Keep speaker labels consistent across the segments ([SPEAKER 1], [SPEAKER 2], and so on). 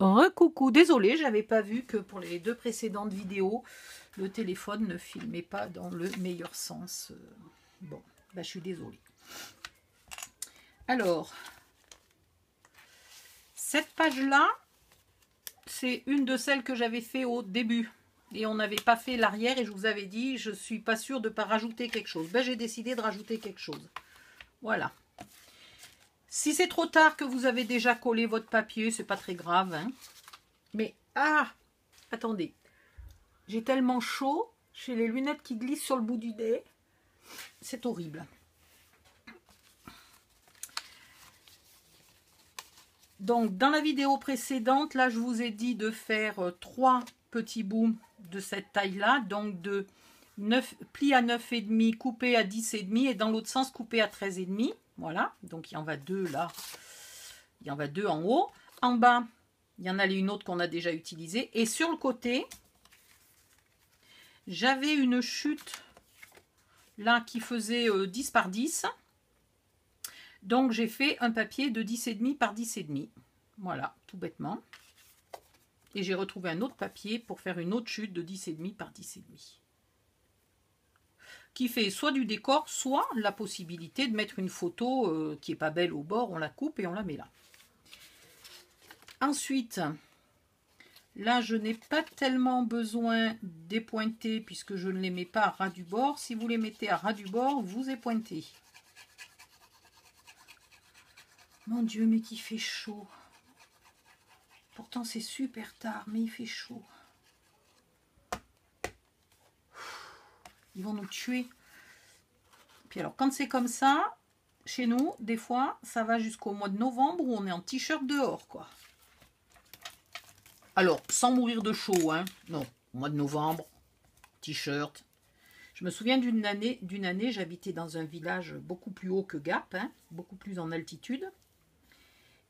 [SPEAKER 1] Recoucou, désolé, j'avais pas vu que pour les deux précédentes vidéos, le téléphone ne filmait pas dans le meilleur sens. Bon, bah, je suis désolée. Alors, cette page-là, c'est une de celles que j'avais fait au début. Et on n'avait pas fait l'arrière et je vous avais dit, je suis pas sûre de ne pas rajouter quelque chose. Ben, j'ai décidé de rajouter quelque chose. Voilà. Si c'est trop tard que vous avez déjà collé votre papier, c'est pas très grave. Hein. Mais, attendez. J'ai tellement chaud, j'ai les lunettes qui glissent sur le bout du nez. C'est horrible. Donc, dans la vidéo précédente, là, je vous ai dit de faire 3 petits bouts de cette taille-là. Donc, de 9, pli à 9,5, coupé à 10,5 et dans l'autre sens, coupé à 13,5. Voilà. Donc, il y en va 2 là. Il y en va 2 en haut. En bas, il y en a une autre qu'on a déjà utilisée. Et sur le côté, j'avais une chute là qui faisait 10 par 10. Donc j'ai fait un papier de 10,5 par 10,5. Voilà, tout bêtement. Et j'ai retrouvé un autre papier pour faire une autre chute de 10,5 par 10,5. Qui fait soit du décor, soit la possibilité de mettre une photo qui n'est pas belle au bord. On la coupe et on la met là. Ensuite, là, je n'ai pas tellement besoin d'épointer puisque je ne les mets pas à ras du bord. Si vous les mettez à ras du bord, vous épointez. Mon Dieu, mais qu'il fait chaud. Pourtant, c'est super tard, mais il fait chaud. Ils vont nous tuer. Puis alors, quand c'est comme ça, chez nous, des fois, ça va jusqu'au mois de novembre où on est en t-shirt dehors, quoi. Alors, sans mourir de chaud, hein. Non, au mois de novembre, t-shirt. Je me souviens d'une année, j'habitais dans un village beaucoup plus haut que Gap, hein, beaucoup plus en altitude.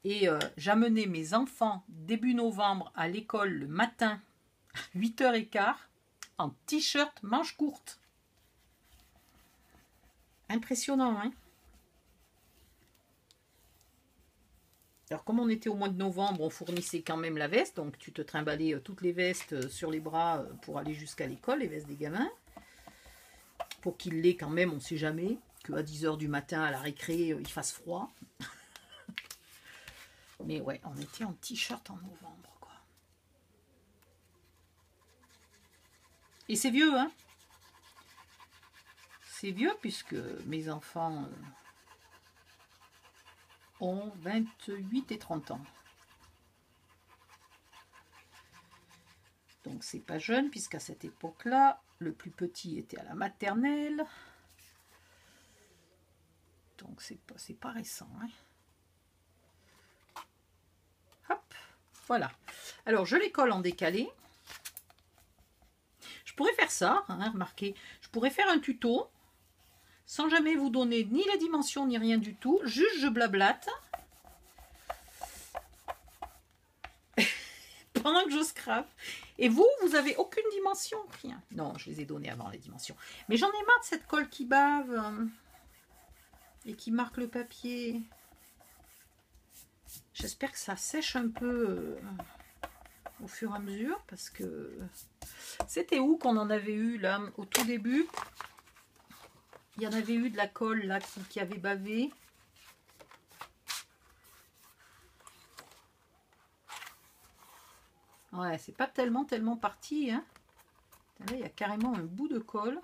[SPEAKER 1] Et j'amenais mes enfants début novembre à l'école le matin, à 8h15, en t-shirt manches courtes. Impressionnant, hein? Alors, comme on était au mois de novembre, on fournissait quand même la veste. Donc, tu te trimballais toutes les vestes sur les bras pour aller jusqu'à l'école, les vestes des gamins. Pour qu'il l'ait quand même, on ne sait jamais, qu'à 10h du matin, à la récré, il fasse froid. Mais ouais, on était en t-shirt en novembre, quoi. Et c'est vieux, hein? C'est vieux puisque mes enfants ont 28 et 30 ans. Donc c'est pas jeune puisqu'à cette époque-là, le plus petit était à la maternelle. Donc c'est pas récent, hein? Hop, voilà. Alors je les colle en décalé. Je pourrais faire ça, hein, remarquez. Je pourrais faire un tuto sans jamais vous donner ni la dimension ni rien du tout. Juste je blablate. Pendant que je scrape. Et vous avez aucune dimension, rien. Non, je les ai donnés avant les dimensions. Mais j'en ai marre de cette colle qui bave et qui marque le papier. J'espère que ça sèche un peu au fur et à mesure parce que c'était où qu'on en avait eu là au tout début? Il y en avait eu de la colle là qui avait bavé. Ouais, c'est pas tellement parti, hein. Là, il y a carrément un bout de colle.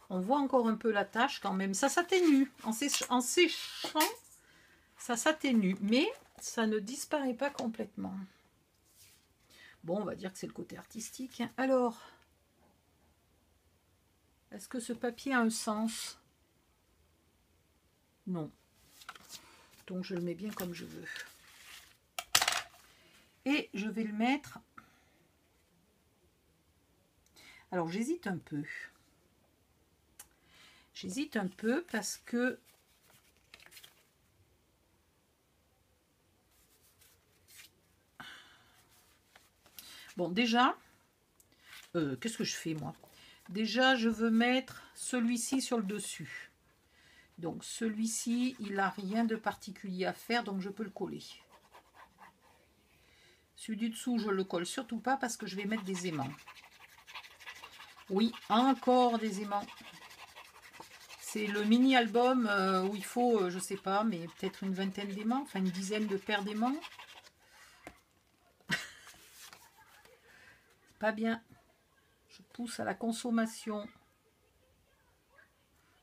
[SPEAKER 1] On voit encore un peu la tache quand même. Ça s'atténue. En séchant, ça s'atténue. Mais ça ne disparaît pas complètement. Bon, on va dire que c'est le côté artistique. Alors, est-ce que ce papier a un sens? Non. Donc, je le mets bien comme je veux. Et je vais le mettre... Alors, j'hésite un peu. J'hésite un peu parce que... Bon, déjà, qu'est-ce que je fais, moi? Déjà, je veux mettre celui-ci sur le dessus. Donc, celui-ci, il n'a rien de particulier à faire, donc je peux le coller. Celui du dessous, je le colle surtout pas parce que je vais mettre des aimants. Oui, encore des aimants. C'est le mini-album où il faut, je sais pas, mais peut-être une vingtaine d'aimants, enfin une dizaine de paires d'aimants. Pas bien. Je pousse à la consommation.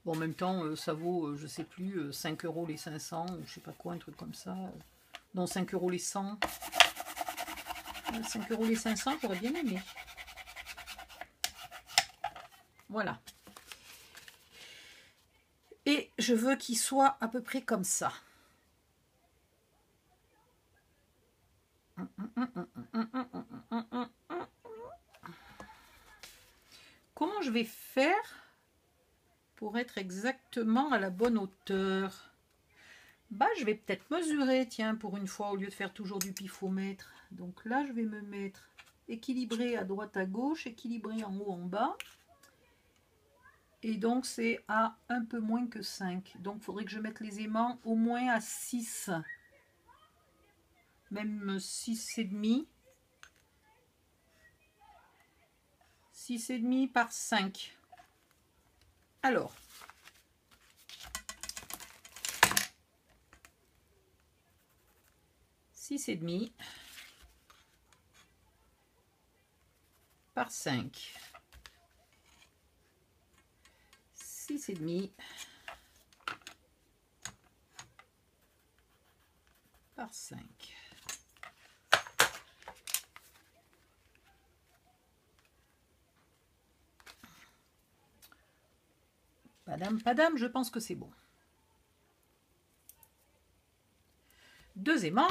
[SPEAKER 1] Bon, en même temps, ça vaut, je sais plus, 5 € les 500, ou je sais pas quoi, un truc comme ça. Non, 5 € les 100. 5 € les 500, j'aurais bien aimé. Voilà. Et je veux qu'il soit à peu près comme ça. Comment je vais faire pour être exactement à la bonne hauteur? Bah, je vais peut-être mesurer, tiens, pour une fois, au lieu de faire toujours du pifomètre. Donc là, je vais me mettre équilibré à droite, à gauche, équilibré en haut, en bas. Et donc, c'est à un peu moins que 5. Donc, il faudrait que je mette les aimants au moins à 6. Même 6,5. 6,5 par 5. Alors, et demi par 5. 6,5 par 5. Padam, padam, je pense que c'est bon. 2 aimants.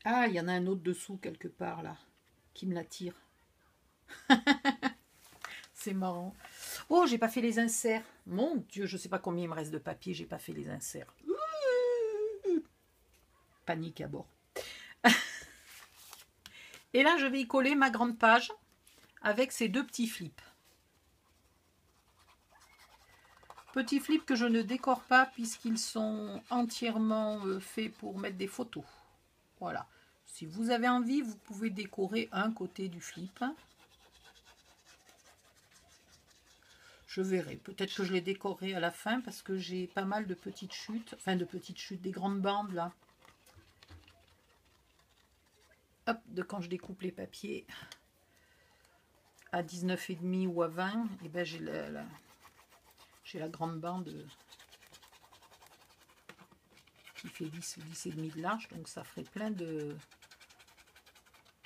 [SPEAKER 1] Ah, il y en a un autre dessous quelque part là, qui me l'attire. C'est marrant. Oh, j'ai pas fait les inserts. Mon Dieu, je sais pas combien il me reste de papier, j'ai pas fait les inserts. Panique à bord. Et là, je vais y coller ma grande page avec ces 2 petits flips. Petits flips que je ne décore pas puisqu'ils sont entièrement faits pour mettre des photos. Voilà. Si vous avez envie, vous pouvez décorer un côté du flip. Je verrai. Peut-être que je les décorerai à la fin parce que j'ai pas mal de petites chutes. Enfin, de petites chutes, des grandes bandes là. Hop, de quand je découpe les papiers à 19,5 ou à 20, et ben j'ai la grande bande qui fait 10 ou 10,5 de large, donc ça ferait plein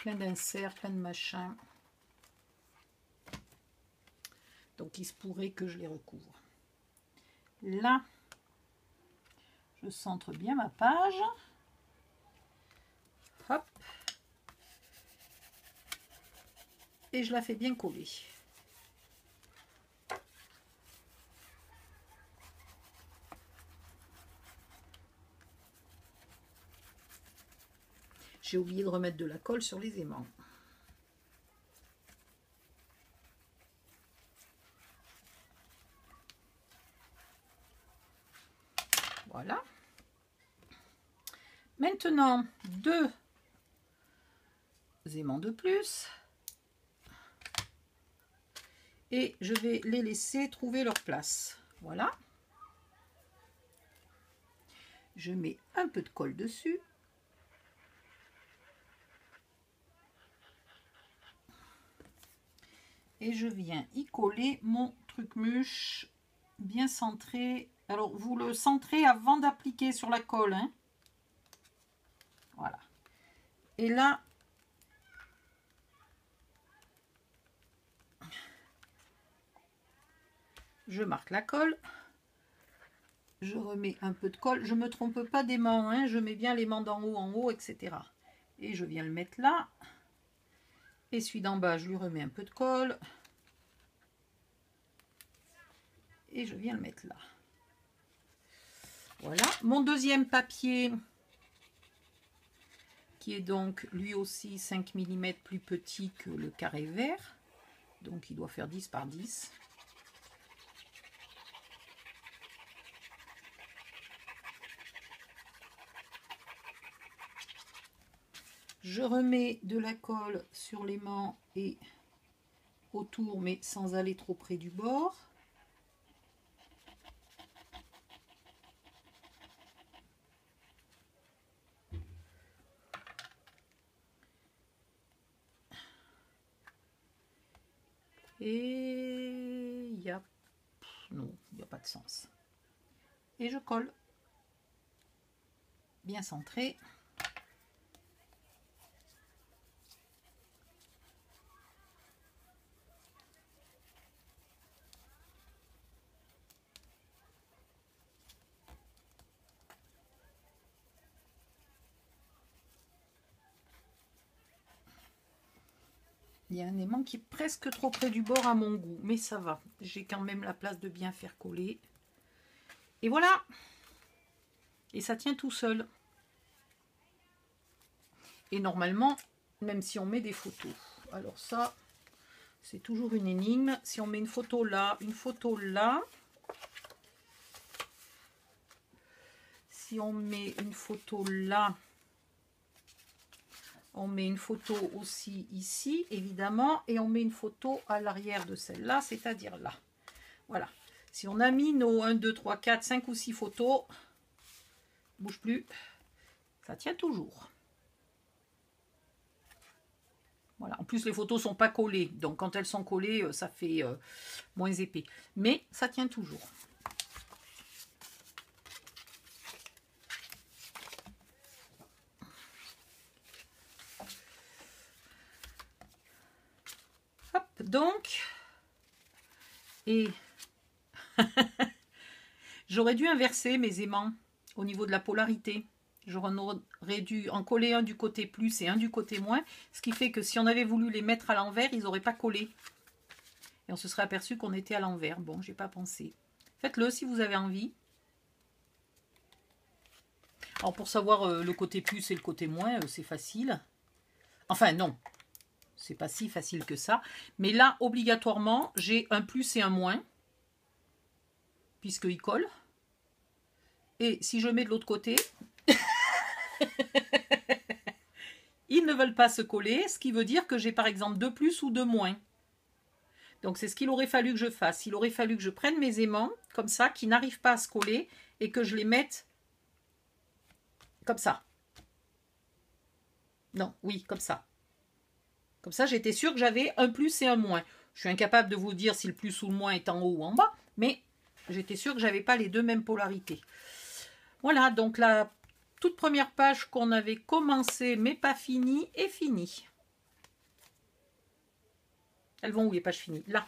[SPEAKER 1] d'inserts, plein de machins. Donc il se pourrait que je les recouvre. Là, je centre bien ma page. Hop. Et je la fais bien coller. J'ai oublié de remettre de la colle sur les aimants. Voilà. Maintenant, 2 aimants de plus. Et je vais les laisser trouver leur place. Voilà. Je mets un peu de colle dessus. Et je viens y coller mon truc-mûche bien centré. Alors, vous le centrez avant d'appliquer sur la colle, hein. Voilà. Et là, je marque la colle. Je remets un peu de colle. Je ne me trompe pas d'aimant, hein. Je mets bien l'aimant d'en haut en haut, etc. Et je viens le mettre là. Et celui d'en bas, je lui remets un peu de colle. Et je viens le mettre là. Voilà. Mon deuxième papier qui est donc lui aussi 5 mm plus petit que le carré vert. Donc il doit faire 10 par 10. Je remets de la colle sur l'aimant et autour, mais sans aller trop près du bord. Et il y a... non, il n'y a pas de sens. Et je colle. Bien centré. Il y a un aimant qui est presque trop près du bord à mon goût, mais ça va. J'ai quand même la place de bien faire coller. Et voilà. Et ça tient tout seul. Et normalement, même si on met des photos. Alors ça, c'est toujours une énigme. Si on met une photo là, une photo là. Si on met une photo là, on met une photo aussi ici, évidemment, et on met une photo à l'arrière de celle-là, c'est-à-dire là. Voilà. Si on a mis nos 1, 2, 3, 4, 5 ou 6 photos, bouge plus, ça tient toujours. Voilà. En plus, les photos sont pas collées, donc quand elles sont collées, ça fait moins épais. Mais ça tient toujours. Donc, et j'aurais dû inverser mes aimants au niveau de la polarité. J'aurais dû en coller un du côté plus et un du côté moins, ce qui fait que si on avait voulu les mettre à l'envers, ils n'auraient pas collé. Et on se serait aperçu qu'on était à l'envers. Bon, j'ai pas pensé. Faites-le si vous avez envie. Alors pour savoir le côté plus et le côté moins, c'est facile. Enfin non. C'est pas si facile que ça. Mais là, obligatoirement, j'ai un plus et un moins. Puisqu'ils collent. Et si je mets de l'autre côté, ils ne veulent pas se coller. Ce qui veut dire que j'ai par exemple 2 plus ou 2 moins. Donc c'est ce qu'il aurait fallu que je fasse. Il aurait fallu que je prenne mes aimants, comme ça, qui n'arrivent pas à se coller. Et que je les mette comme ça. Non, oui, comme ça. Comme ça, j'étais sûre que j'avais un plus et un moins. Je suis incapable de vous dire si le plus ou le moins est en haut ou en bas, mais j'étais sûre que j'avais pas les deux mêmes polarités. Voilà, donc la toute première page qu'on avait commencé mais pas finie est finie. Elles vont où les pages finies? Là.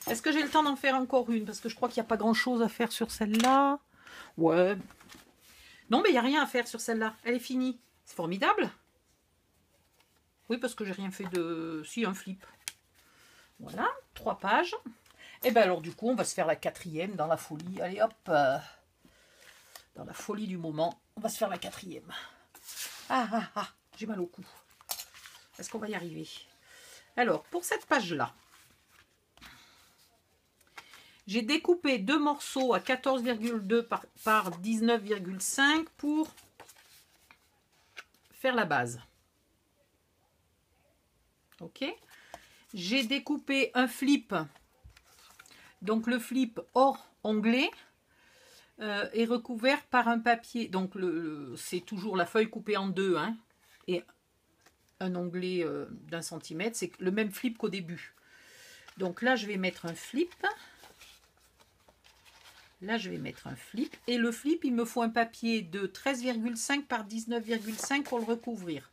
[SPEAKER 1] Est-ce que j'ai le temps d'en faire encore une? Parce que je crois qu'il n'y a pas grand-chose à faire sur celle-là. Ouais. Non, mais il n'y a rien à faire sur celle-là. Elle est finie. C'est formidable. Oui, parce que j'ai rien fait de... Si, un flip. Voilà, 3 pages. Et bien alors, du coup, on va se faire la 4e dans la folie. Allez, hop. Dans la folie du moment, on va se faire la 4e. Ah, j'ai mal au cou. Est-ce qu'on va y arriver? Alors, pour cette page-là, j'ai découpé 2 morceaux à 14,2 par 19,5 pour faire la base. Ok. J'ai découpé un flip. Donc le flip hors onglet est recouvert par un papier. Donc c'est toujours la feuille coupée en deux, hein, et un onglet d'1 centimètre. C'est le même flip qu'au début. Donc là, je vais mettre un flip. Là, je vais mettre un flip. Et le flip, il me faut un papier de 13,5 par 19,5 pour le recouvrir.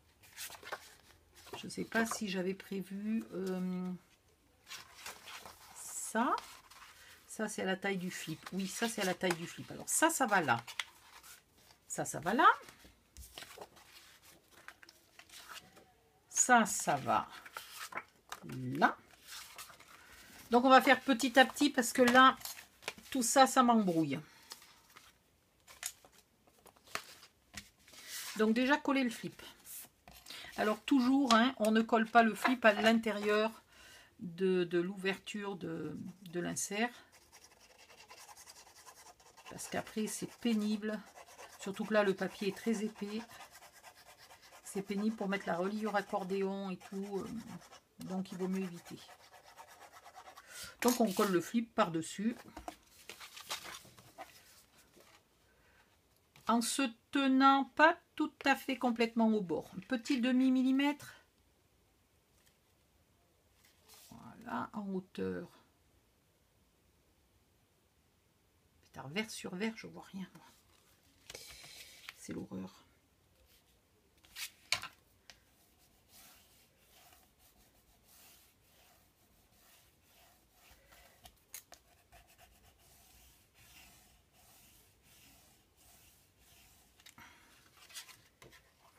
[SPEAKER 1] Je ne sais pas si j'avais prévu ça. Ça, c'est à la taille du flip. Oui, ça, c'est à la taille du flip. Alors, ça va là. Ça va là. Ça va là. Donc, on va faire petit à petit parce que là, tout ça, ça m'embrouille. Donc, déjà, coller le flip. Alors toujours, hein, on ne colle pas le flip à l'intérieur de l'ouverture de l'insert. Parce qu'après c'est pénible. Surtout que là le papier est très épais. C'est pénible pour mettre la reliure accordéon et tout. Donc il vaut mieux éviter. Donc on colle le flip par-dessus. En se tenant pas tout à fait complètement au bord. Un petit demi-millimètre. Voilà, en hauteur. Putain, vert sur vert, je vois rien. C'est l'horreur.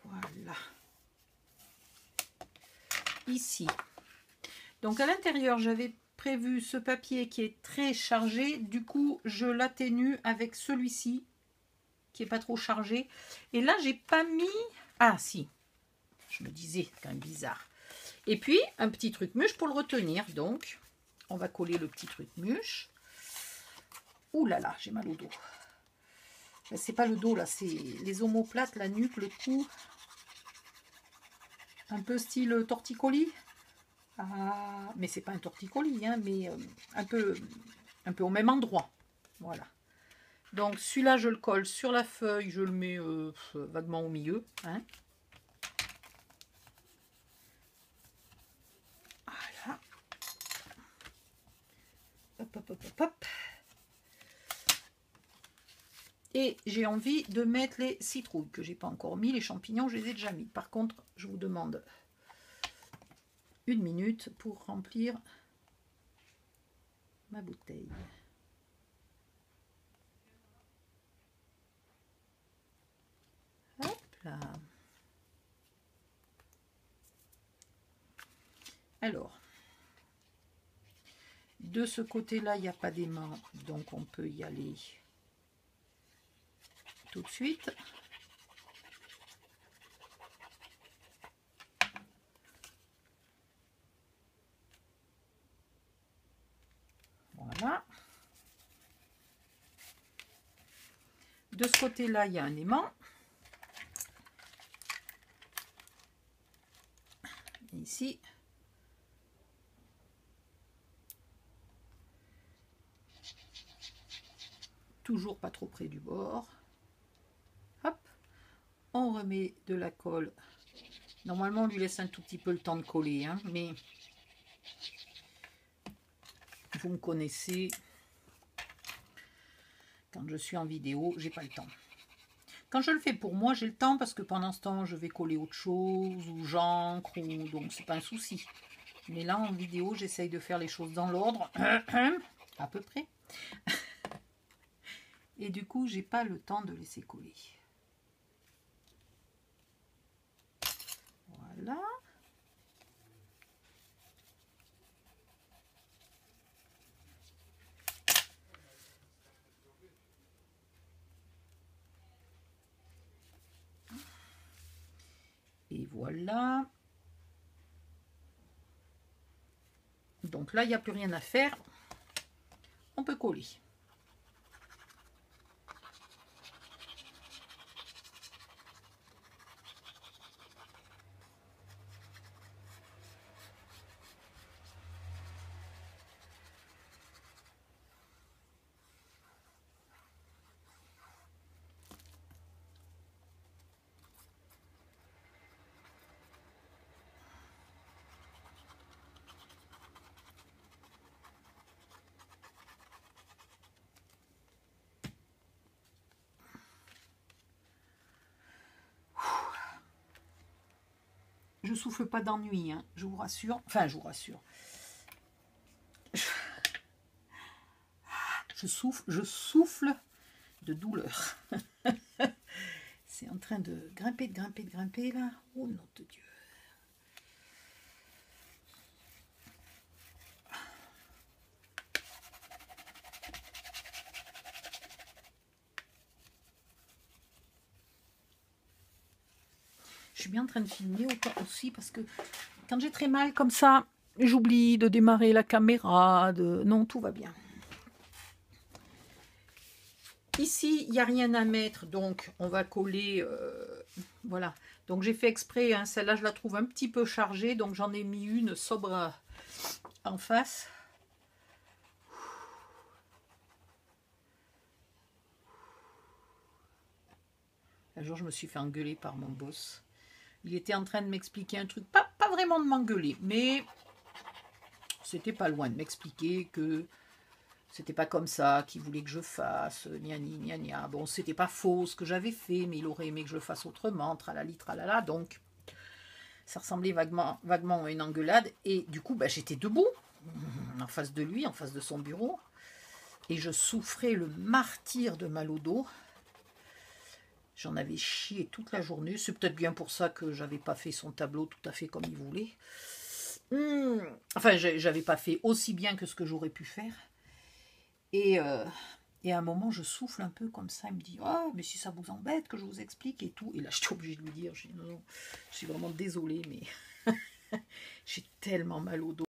[SPEAKER 1] Voilà. Ici. Donc à l'intérieur, j'avais prévu ce papier qui est très chargé. Du coup, je l'atténue avec celui-ci qui est pas trop chargé. Et là, j'ai pas mis... Ah si, je me disais, c'est quand même bizarre. Et puis, un petit truc mûche pour le retenir. Donc, on va coller le petit truc mûche. Ouh là là, j'ai mal au dos. C'est pas le dos là, c'est les omoplates, la nuque, le cou. Un peu style torticolis. Ah, mais c'est pas un torticolis, hein, mais un peu au même endroit. Voilà. Donc celui-là, je le colle sur la feuille, je le mets vaguement au milieu. Hein. Voilà. Hop, hop, hop, hop, hop. Et j'ai envie de mettre les citrouilles que j'ai pas encore mis. Les champignons, je les ai déjà mis. Par contre, je vous demande 1 minute pour remplir ma bouteille. Hop là. Alors, de ce côté-là, il n'y a pas d'aimant, donc on peut y aller tout de suite. Voilà. De ce côté-là, il y a un aimant. Et ici, toujours pas trop près du bord. Hop, on remet de la colle. Normalement, on lui laisse un tout petit peu le temps de coller, hein, mais vous me connaissez. Quand je suis en vidéo, j'ai pas le temps. Quand je le fais pour moi, j'ai le temps parce que pendant ce temps, je vais coller autre chose ou j'encre, ou donc c'est pas un souci. Mais là, en vidéo, j'essaye de faire les choses dans l'ordre, à peu près. Et du coup, j'ai pas le temps de laisser coller. Voilà. Et voilà. Donc là, il n'y a plus rien à faire. On peut coller. Je souffle pas d'ennui, hein, je vous rassure. Enfin, je vous rassure. Je souffle de douleur. C'est en train de grimper, là. Oh nom de Dieu. Je suis bien en train de filmer aussi parce que quand j'ai très mal comme ça, j'oublie de démarrer la caméra. Non, tout va bien. Ici, il n'y a rien à mettre, donc on va coller, voilà. Donc j'ai fait exprès, hein, celle-là je la trouve un petit peu chargée, donc j'en ai mis une sobre en face. Un jour je me suis fait engueuler par mon boss. Il était en train de m'expliquer un truc, pas vraiment de m'engueuler, mais c'était pas loin de m'expliquer que c'était pas comme ça qu'il voulait que je fasse, gna gna gna. Bon, c'était pas faux ce que j'avais fait, mais il aurait aimé que je le fasse autrement, tralali tralala. Donc, ça ressemblait vaguement à une engueulade. Et du coup, bah, j'étais debout, en face de lui, en face de son bureau. Et je souffrais le martyre de mal au dos. J'en avais chié toute la journée. C'est peut-être bien pour ça que j'avais pas fait son tableau tout à fait comme il voulait. Enfin, j'avais pas fait aussi bien que ce que j'aurais pu faire. Et à un moment, je souffle un peu comme ça. Il me dit « Oh, mais si ça vous embête que je vous explique et tout. » Et là, j'étais obligée de lui dire « Non, je suis vraiment désolée, mais j'ai tellement mal au dos. »